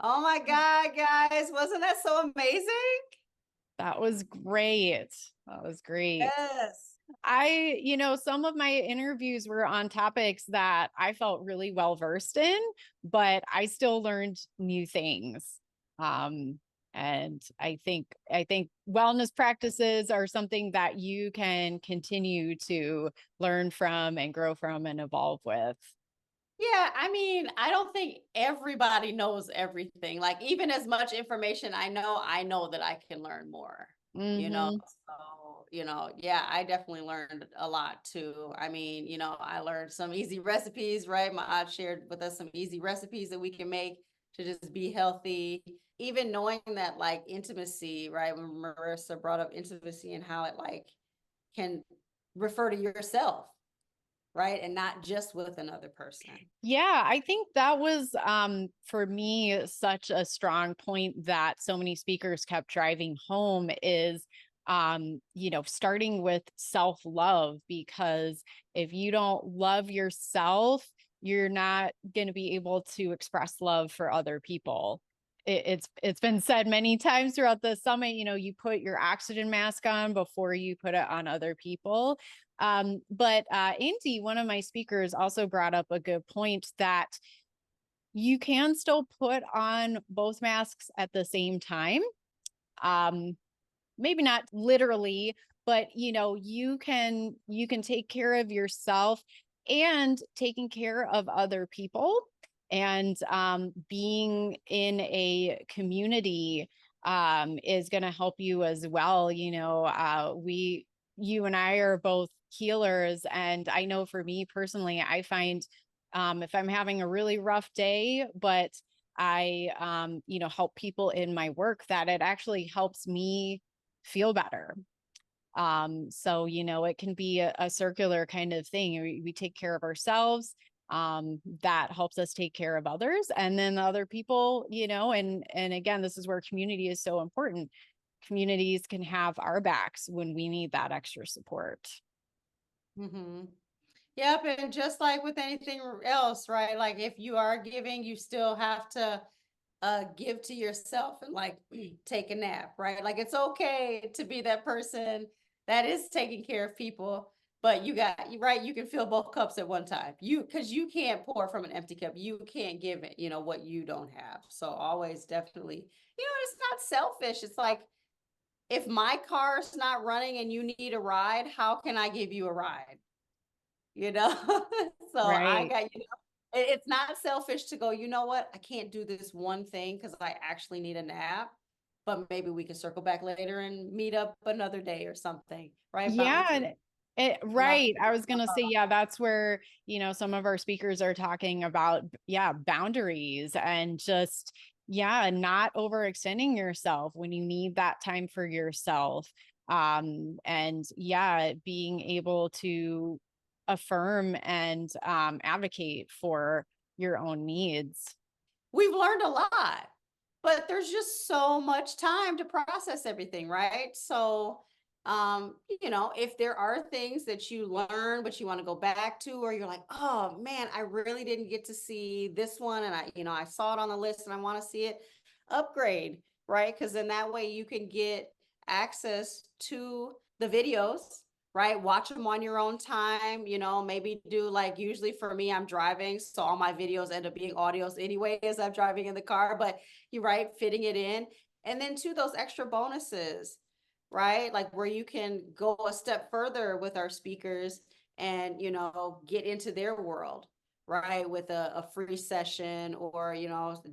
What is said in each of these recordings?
Oh my God, guys. Wasn't that so amazing? That was great. That was great. Yes. Some of my interviews were on topics that I felt really well versed in, but I still learned new things. Um, and I think wellness practices are something that you can continue to learn from and grow from and evolve with. Yeah, I mean, I don't think everybody knows everything. Like, even as much information I know that I can learn more, you know? Hmm. So, yeah, I definitely learned a lot too. I mean, I learned some easy recipes, right? My aunt shared with us some easy recipes that we can make to just be healthy. Even knowing that, like, intimacy, right? When Marissa brought up intimacy and how it, like, can refer to yourself, right? And not just with another person. Yeah, I think that was for me such a strong point that so many speakers kept driving home is starting with self-love, because if you don't love yourself, you're not going to be able to express love for other people. It's been said many times throughout the summit, you put your oxygen mask on before you put it on other people. But Andy, one of my speakers, also brought up a good point that you can still put on both masks at the same time. Um, Maybe not literally, but you can take care of yourself and taking care of other people, and being in a community is going to help you as well. We you and I are both healers, and I know for me personally, I find if I'm having a really rough day, but I help people in my work, that it actually helps me feel better. So it can be a circular kind of thing. We take care of ourselves. That helps us take care of others, and then the other people, and again, this is where community is so important. Communities can have our backs when we need that extra support. Mm-hmm. Yep, and just like with anything else, right? Like, if you are giving, you still have to give to yourself and, like, take a nap, right? Like, it's okay to be that person that is taking care of people, but right, you can fill both cups at one time. Because you can't pour from an empty cup. You can't give it, what you don't have. So always definitely, it's not selfish. It's like, if my car's not running and you need a ride, how can I give you a ride? you know so I Right. got, it's not selfish to go, you know what, I can't do this one thing because I actually need a nap, but maybe we can circle back later and meet up another day or something, right? Yeah, Boundaries. and Love. right. I was going to say, yeah, that's where, some of our speakers are talking about, yeah, boundaries and just, yeah, not overextending yourself when you need that time for yourself. And yeah, being able to affirm and advocate for your own needs. We've learned a lot, but there's just so much time to process everything, right? So, if there are things that you learn but you want to go back to, or you're like, oh man, I really didn't get to see this one, and I saw it on the list and I want to see it, upgrade, right? Because in that way you can get access to the videos, right? Watch them on your own time, maybe do, like, usually for me, I'm driving, so all my videos end up being audios anyway as I'm driving in the car, but you're right, fitting it in. And then to those extra bonuses, right? Like, where you can go a step further with our speakers and, get into their world, right? With a free session, or,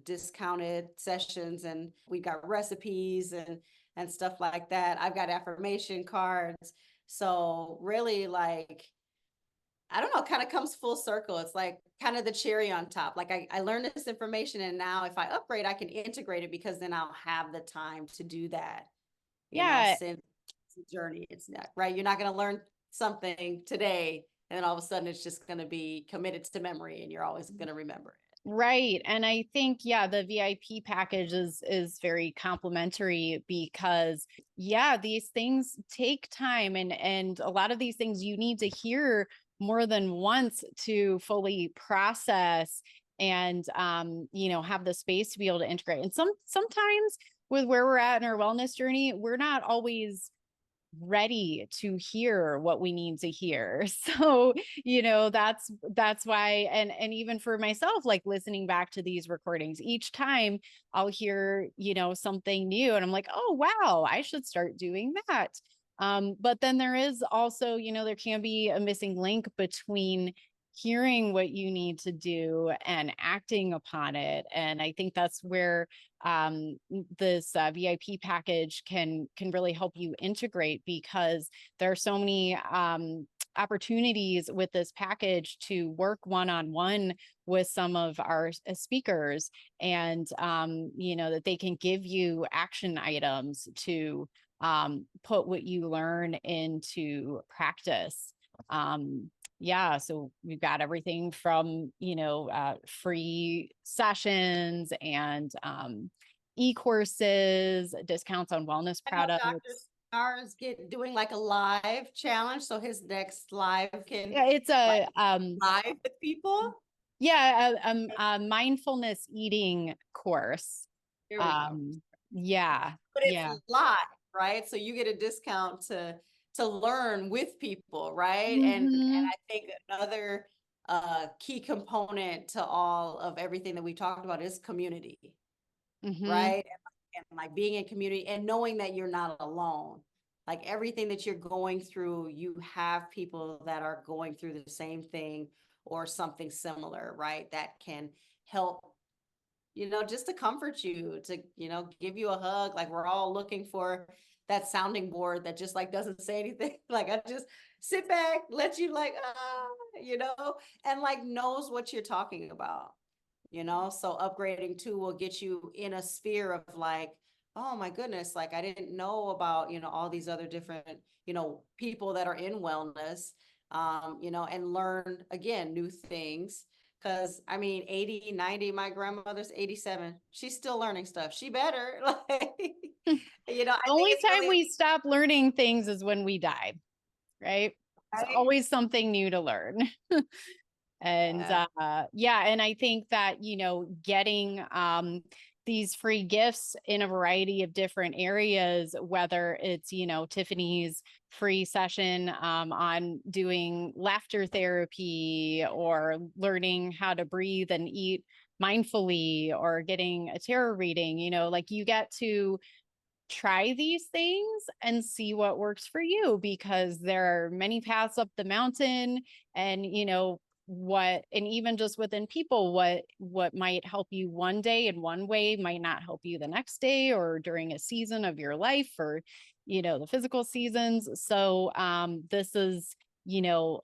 discounted sessions. And we got recipes and stuff like that. I've got affirmation cards. So really, like, I don't know, kind of comes full circle. It's like kind of the cherry on top. Like, I learned this information, and now if I upgrade, I can integrate it, because then I'll have the time to do that, Yeah. since it's a journey. It's not, right. You're not going to learn something today and then all of a sudden it's just going to be committed to memory and you're always going to remember it. Right. And I think, yeah, the VIP package is very complimentary because, yeah, these things take time, and a lot of these things you need to hear more than once to fully process and, you know, have the space to be able to integrate. And sometimes with where we're at in our wellness journey, we're not always ready to hear what we need to hear. So, you know, that's why, and even for myself, like listening back to these recordings, each time I'll hear, you know, something new and I'm like, oh wow, I should start doing that. But then there is also, you know, there can be a missing link between hearing what you need to do and acting upon it. And I think that's where this VIP package can really help you integrate, because there are so many opportunities with this package to work one-on-one with some of our speakers, and you know, that they can give you action items to put what you learn into practice. Yeah, so we've got everything from, you know, free sessions and e-courses, discounts on wellness I know Dr. products. Star's doing like a live challenge, so his next live can Yeah, it's like a live with people. yeah, a mindfulness eating course. There we go. Yeah, But it's yeah. live, right? So you get a discount to learn with people, right? And Mm-hmm. I think another key component to all of everything that we talked about is community, Mm-hmm. right? And like being in community and knowing that you're not alone. Like everything that you're going through, you have people that are going through the same thing or something similar, right? That can help, you know, just to comfort you, to, you know, give you a hug. Like we're all looking for that sounding board that just like doesn't say anything. Like I just sit back, let you like, you know, and like knows what you're talking about, you know. So upgrading too will get you in a sphere of like, oh my goodness, like I didn't know about, you know, all these other different, you know, people that are in wellness, you know, and learn again new things. Cause I mean, 80, 90, my grandmother's 87. She's still learning stuff. She better. Like, you know, I The think only it's time really we stop learning things is when we die, right? It's right. always something new to learn. And Yeah. yeah, and I think that, you know, getting these free gifts in a variety of different areas, whether it's, you know, Tiffany's free session on doing laughter therapy, or learning how to breathe and eat mindfully, or getting a tarot reading, you know, like you get to try these things and see what works for you, because there are many paths up the mountain. And you know what, and even just within people, what might help you one day in one way might not help you the next day, or during a season of your life, or you know, the physical seasons. So this is, you know,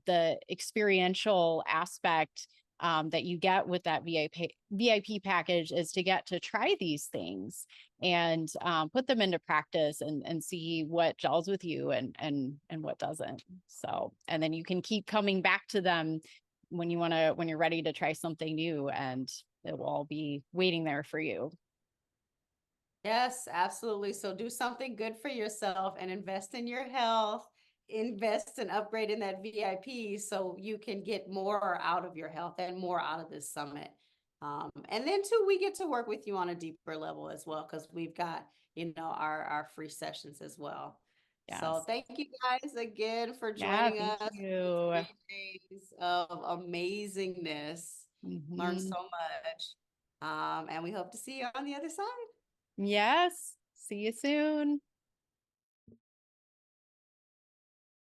the experiential aspect that you get with that VIP package, is to get to try these things and put them into practice, and see what gels with you, and what doesn't. So, and then you can keep coming back to them when when you're ready to try something new, and it will all be waiting there for you. Yes, absolutely. So do something good for yourself and invest in your health, invest in upgrading that VIP so you can get more out of your health and more out of this summit. And then too, we get to work with you on a deeper level as well, because we've got, you know, our free sessions as well. So Yes. thank you guys again for Yeah, joining thank us for these you. 3 days of amazingness. Learned Hmm. so much. And we hope to see you on the other side. Yes. See you soon.